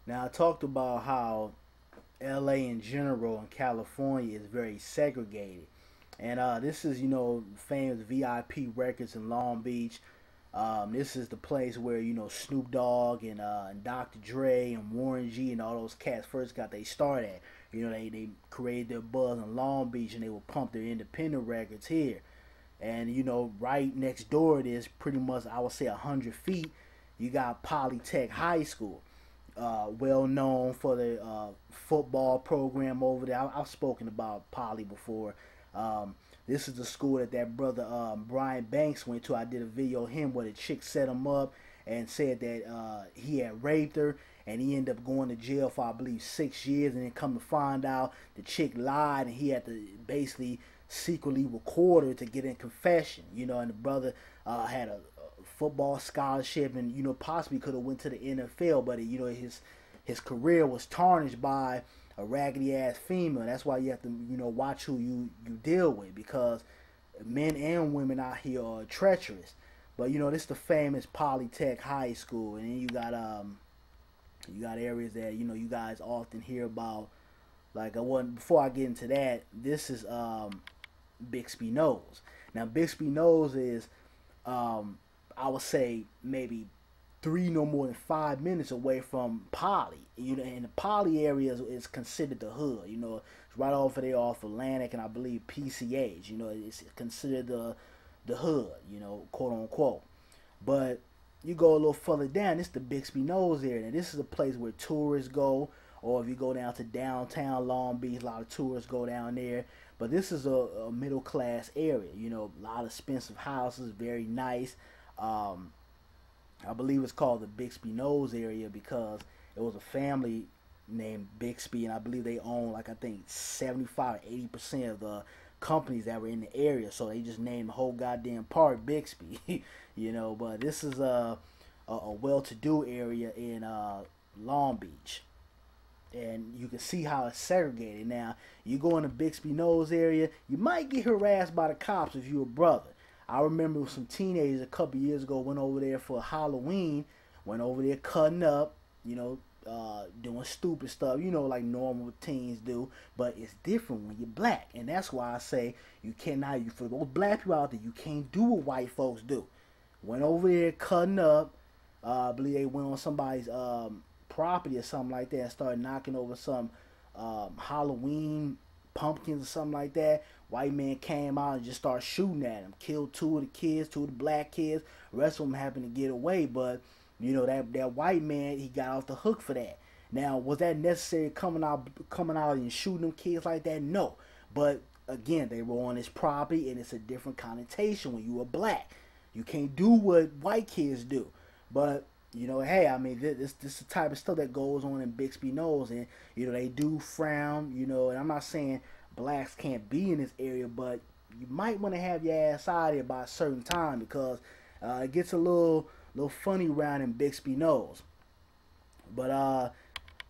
Now I talked about how LA in general and California is very segregated. And this is, famous VIP Records in Long Beach. This is the place where, Snoop Dogg and Dr. Dre and Warren G and all those cats first got their start at. They created their buzz in Long Beach and they would pump their independent records here. And, right next door it is pretty much, I would say, 100 feet. You got Polytech High School, well known for the football program over there. I've spoken about Poly before. This is the school that brother Brian Banks went to. I did a video of him where the chick set him up and said that he had raped her, and he ended up going to jail for, I believe, 6 years. And then come to find out the chick lied, and he had to basically secretly record her to get in confession. And the brother had a football scholarship, and possibly could have went to the NFL, but his career was tarnished by a raggedy ass female. That's why you have to watch who you deal with, because men and women out here are treacherous. But this is the famous Polytech High School, and then you got areas that you guys often hear about. Like I wasn't before I get into that. This is Bixby Knolls. Now Bixby Knolls is I would say maybe three, no more than 5 minutes away from Poly. And the Poly area is considered the hood. It's right off of there off Atlantic and I believe PCH. It's considered the hood. Quote unquote. But you go a little further down, it's the Bixby Knolls area. And this is a place where tourists go, or if you go down to downtown Long Beach, a lot of tourists go down there. But this is a middle class area. A lot of expensive houses, very nice. Um, I believe it's called the Bixby Knolls area because it was a family named Bixby, and I believe they own, like, I think 75 80% of the companies that were in the area. So they just named the whole goddamn part Bixby. But this is a well-to-do area in Long Beach, and you can see how it's segregated. Now, you go in the Bixby Knolls area, you might get harassed by the cops if you're a brother. I remember some teenagers a couple years ago went over there for Halloween, went over there cutting up, doing stupid stuff, like normal teens do. But it's different when you're black, and that's why I say you cannot. For those black people out there, you can't do what white folks do. Went over there cutting up. I believe they went on somebody's property or something like that and started knocking over some Halloween pumpkins or something like that. White man came out and just started shooting at him. Killed two of the kids, two of the black kids. The rest of them happened to get away, but that white man, he got off the hook for that. Now, was that necessary coming out and shooting them kids like that? No. But again, they were on his property, and it's a different connotation when you are black. You can't do what white kids do. But hey, I mean, this is the type of stuff that goes on in Bixby Knolls, and they do frown. And I'm not saying blacks can't be in this area, but you might want to have your ass out of here by a certain time because it gets a little funny around in Bixby Knolls. But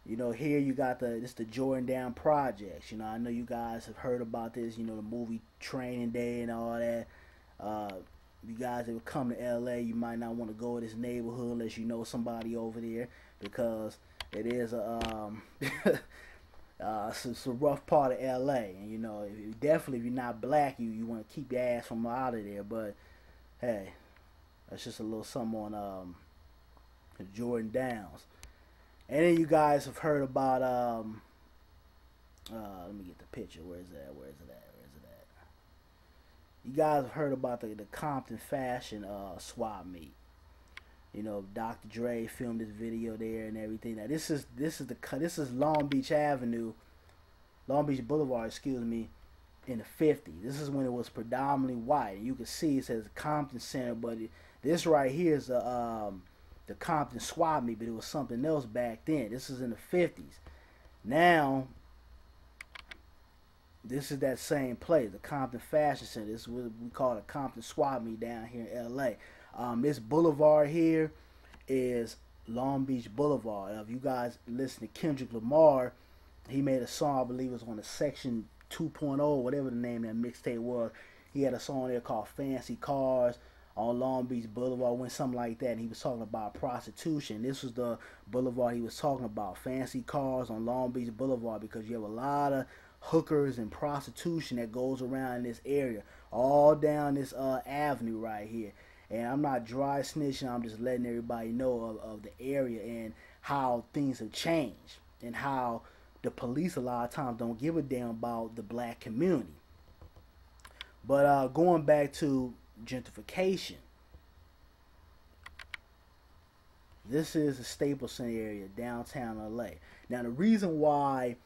here you got the Jordan Down projects. I know you guys have heard about this. The movie Training Day and all that. You guys that would come to LA, you might not want to go to this neighborhood unless you know somebody over there, because it is it's a rough part of LA. And definitely if you're not black, you want to keep your ass from out of there. But hey, that's just a little something on the Jordan Downs. And then you guys have heard about let me get the picture. Where is that? Where is it at? Where is it at? You guys have heard about the Compton fashion swap meet. Dr. Dre filmed this video there and everything. Now this is Long Beach Avenue, Long Beach Boulevard, excuse me, in the '50s. This is when it was predominantly white. You can see it says Compton Center, but this right here is the Compton swap meet, but it was something else back then. This is in the '50s. Now this is that same place, the Compton Fashion Center. This is what we call the Compton Swap Meet down here in LA. This boulevard here is Long Beach Boulevard. If you guys listen to Kendrick Lamar, he made a song, I believe it was on the Section 2.0, whatever the name of that mixtape was. He had a song there called Fancy Cars on Long Beach Boulevard, went something like that, and he was talking about prostitution. This was the boulevard he was talking about, fancy cars on Long Beach Boulevard, because you have a lot of hookers and prostitution that goes around in this area, all down this avenue right here. And I'm not dry snitching, I'm just letting everybody know of the area and how things have changed, and how the police a lot of times don't give a damn about the black community. But going back to gentrification, this is the Staples Center area, downtown LA. Now the reason why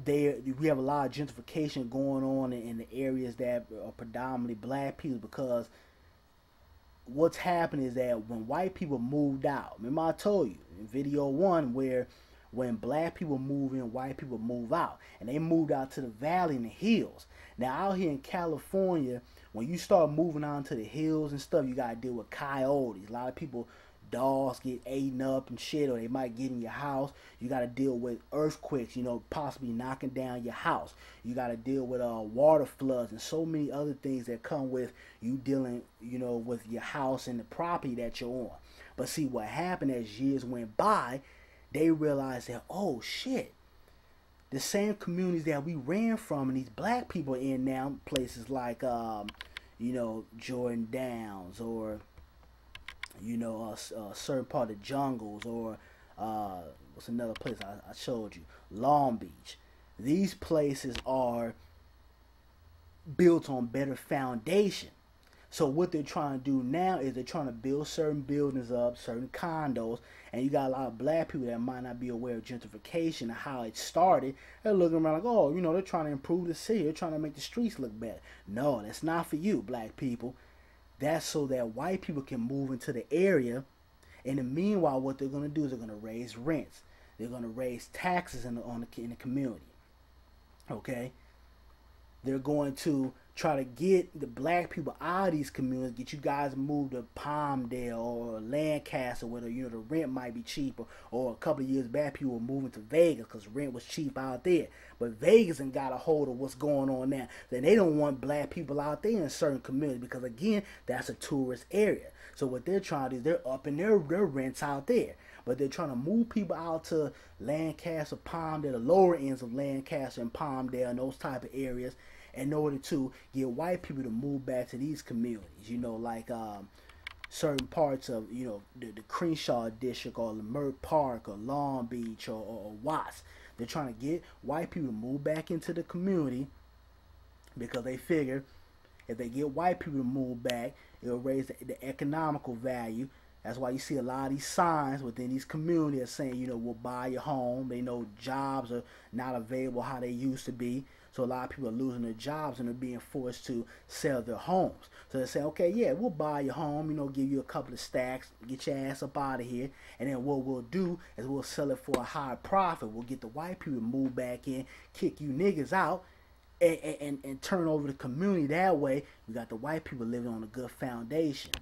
we have a lot of gentrification going on in the areas that are predominantly black people, because what's happened is that when white people moved out, remember I told you in video one where when black people move in, white people move out, and they moved out to the valley and the hills. Now out here in California, when you start moving on to the hills and stuff, you gotta deal with coyotes. A lot of people, dogs get eaten up and shit, or they might get in your house. You got to deal with earthquakes, possibly knocking down your house. You got to deal with water floods and so many other things that come with you dealing, with your house and the property that you're on. But see, what happened as years went by, they realized that, oh shit, the same communities that we ran from and these black people in now, places like, Jordan Downs, or a certain part of the jungles, or what's another place I showed you, Long Beach. These places are built on better foundation. So what they're trying to do now is they're trying to build certain buildings up, certain condos, and you got a lot of black people that might not be aware of gentrification and how it started. They're looking around like, oh, they're trying to improve the city. They're trying to make the streets look better. No, that's not for you, black people. That's so that white people can move into the area. And in the meanwhile, what they're going to do is they're going to raise rents. They're going to raise taxes in the community. Okay? They're going to try to get the black people out of these communities, get you guys moved to Palmdale or Lancaster, where the rent might be cheaper. Or a couple of years back, people were moving to Vegas because rent was cheap out there. But Vegas ain't got a hold of what's going on now. Then they don't want black people out there in certain communities, because again, that's a tourist area. So what they're trying to do is they're upping their rents out there. But they're trying to move people out to Lancaster, Palmdale, the lower ends of Lancaster and Palmdale and those type of areas, in order to get white people to move back to these communities, like certain parts of, the Crenshaw district, or Leimert Park, or Long Beach, or Watts. They're trying to get white people to move back into the community, because they figure if they get white people to move back, it'll raise the economical value. That's why you see a lot of these signs within these communities saying, we'll buy your home. They know jobs are not available how they used to be. So a lot of people are losing their jobs and they're being forced to sell their homes. So they say, okay, yeah, we'll buy your home, give you a couple of stacks, get your ass up out of here. And then what we'll do is we'll sell it for a higher profit. We'll get the white people to move back in, kick you niggas out, and turn over the community that way. We got the white people living on a good foundation.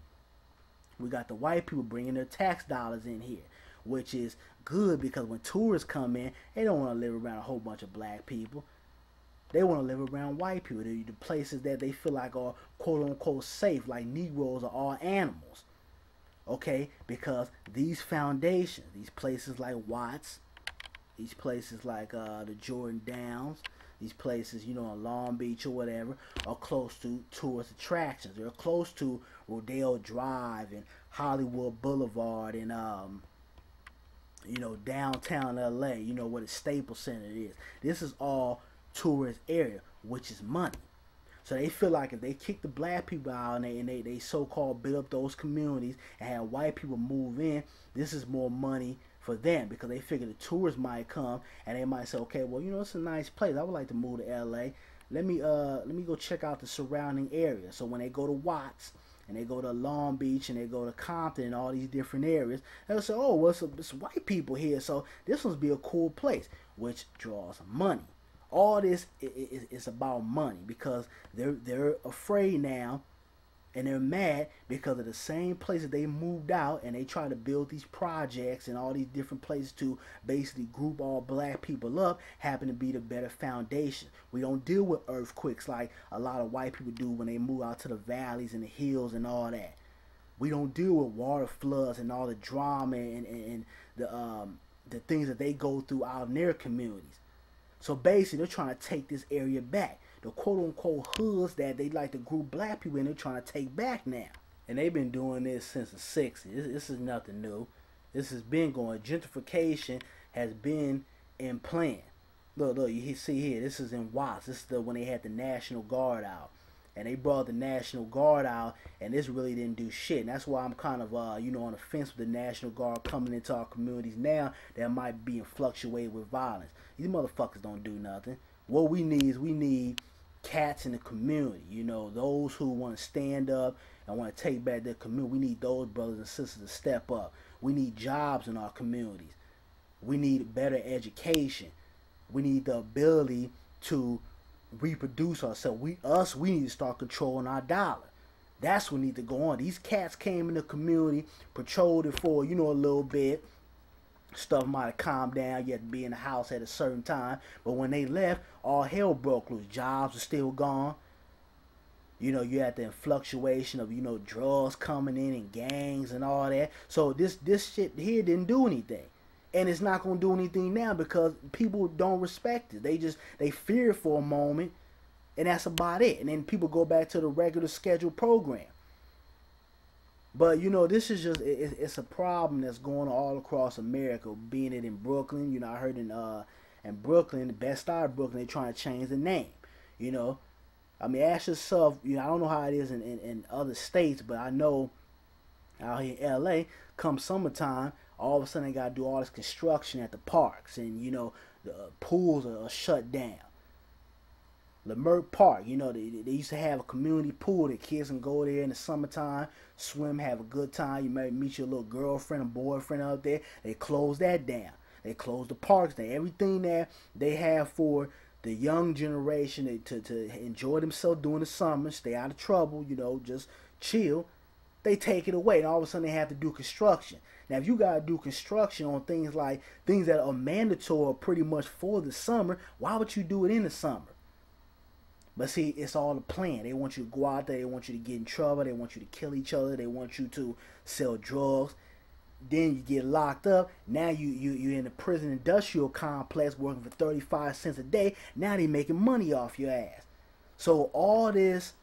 We got the white people bringing their tax dollars in here, which is good, because when tourists come in, they don't want to live around a whole bunch of black people. They want to live around white people, the places that they feel like are quote-unquote safe, like Negroes are all animals. Okay? Because these foundations, these places like Watts, these places like the Jordan Downs, these places, on Long Beach or whatever, are close to tourist attractions. They're close to Rodeo Drive and Hollywood Boulevard and, downtown LA, where the Staples Center is. This is all tourist area, which is money. So they feel like if they kick the black people out and they so-called build up those communities and have white people move in, this is more money for them, because they figure the tourists might come and they might say, okay, well, it's a nice place. I would like to move to LA. Let me go check out the surrounding area. So when they go to Watts and they go to Long Beach and they go to Compton and all these different areas, they'll say, oh, well, it's white people here, so this must be a cool place, which draws money. All this is about money, because they're afraid now, And they're mad because of the same places they moved out, and they try to build these projects and all these different places to basically group all black people up, happen to be the better foundation. We don't deal with earthquakes like a lot of white people do when they move out to the valleys and the hills and all that. We don't deal with water floods and all the drama and the things that they go through out in their communities. So basically, they're trying to take this area back. The quote-unquote hoods that they like to group black people in, they're trying to take back now. And they've been doing this since the 60s. This is nothing new. This has been going. Gentrification has been in plan. Look, you see here, this is in Watts. This is when they had the National Guard out. And they brought the National Guard out, and this really didn't do shit. And that's why I'm kind of, on the fence with the National Guard coming into our communities now that might be fluctuated with violence. These motherfuckers don't do nothing. What we need cats in the community, those who want to stand up and want to take back their community. We need those brothers and sisters to step up. We need jobs in our communities. We need better education. We need the ability to reproduce ourselves. We need to start controlling our dollar. That's what needs to go on. These cats came in the community, patrolled it for, a little bit. Stuff might have calmed down. You had to be in the house at a certain time. But when they left, all hell broke loose. Jobs are still gone. You had the fluctuation of, drugs coming in and gangs and all that. So this shit here didn't do anything. And it's not going to do anything now because people don't respect it. They fear it for a moment, and that's about it. And then people go back to the regular scheduled program. But, this is just, it's a problem that's going all across America, being it in Brooklyn. I heard in Brooklyn, the Best Star of Brooklyn, they're trying to change the name, I mean, ask yourself, I don't know how it is in other states, but I know out here in L.A., come summertime, all of a sudden they got to do all this construction at the parks, and, the pools are shut down. Leimert Park, they used to have a community pool that kids can go there in the summertime, swim, have a good time. You might meet your little girlfriend or boyfriend out there. They closed that down. They closed the parks down. Everything that they have for the young generation to enjoy themselves during the summer, stay out of trouble, just chill, they take it away. And all of a sudden they have to do construction. Now, if you got to do construction on things that are mandatory pretty much for the summer, why would you do it in the summer? But see, it's all a plan. They want you to go out there. They want you to get in trouble. They want you to kill each other. They want you to sell drugs. Then you get locked up. Now you're in the prison industrial complex working for 35 cents a day. Now they making money off your ass. So all this,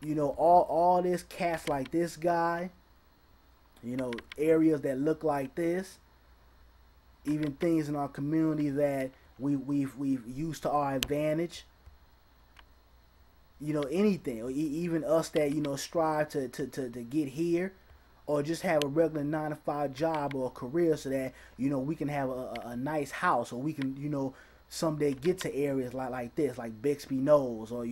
all this cats like this guy, areas that look like this, even things in our community that we've used to our advantage. Anything, or even us that strive to get here, or just have a regular 9-to-5 job or a career, so that we can have a nice house, or we can someday get to areas like this, like Bixby Knolls, or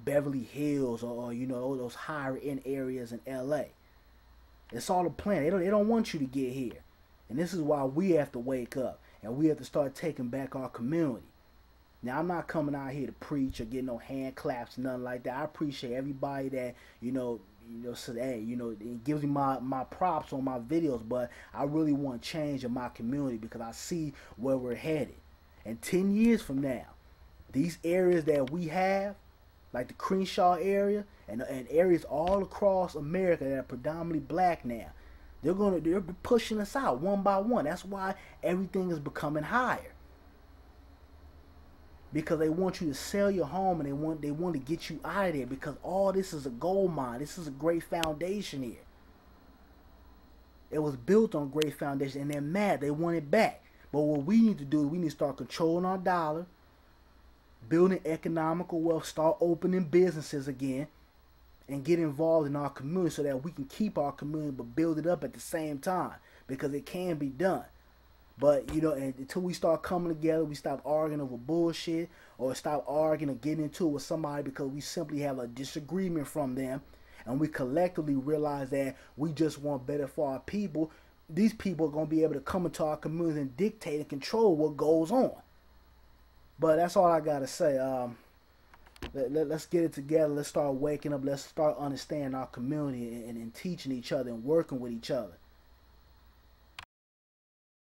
Beverly Hills, or those higher end areas in L.A. It's all a plan. They don't want you to get here, and this is why we have to wake up and we have to start taking back our community. Now, I'm not coming out here to preach or get no hand claps, nothing like that. I appreciate everybody that, says, hey, it gives me my props on my videos, but I really want change in my community because I see where we're headed. And 10 years from now, these areas that we have, like the Crenshaw area and areas all across America that are predominantly black now, they're pushing us out one by one. That's why everything is becoming higher. Because they want you to sell your home, and they want to get you out of there, because all this is a gold mine. This is a great foundation here. It was built on great foundation, and they're mad. They want it back. But what we need to do is we need to start controlling our dollar, building economical wealth, start opening businesses again, and get involved in our community so that we can keep our community but build it up at the same time, because it can be done. But, and until we start coming together, we stop arguing over bullshit, or stop arguing or getting into it with somebody because we simply have a disagreement from them, and we collectively realize that we just want better for our people, these people are going to be able to come into our community and dictate and control what goes on. But that's all I got to say. Let's get it together. Let's start waking up. Let's start understanding our community and teaching each other and working with each other.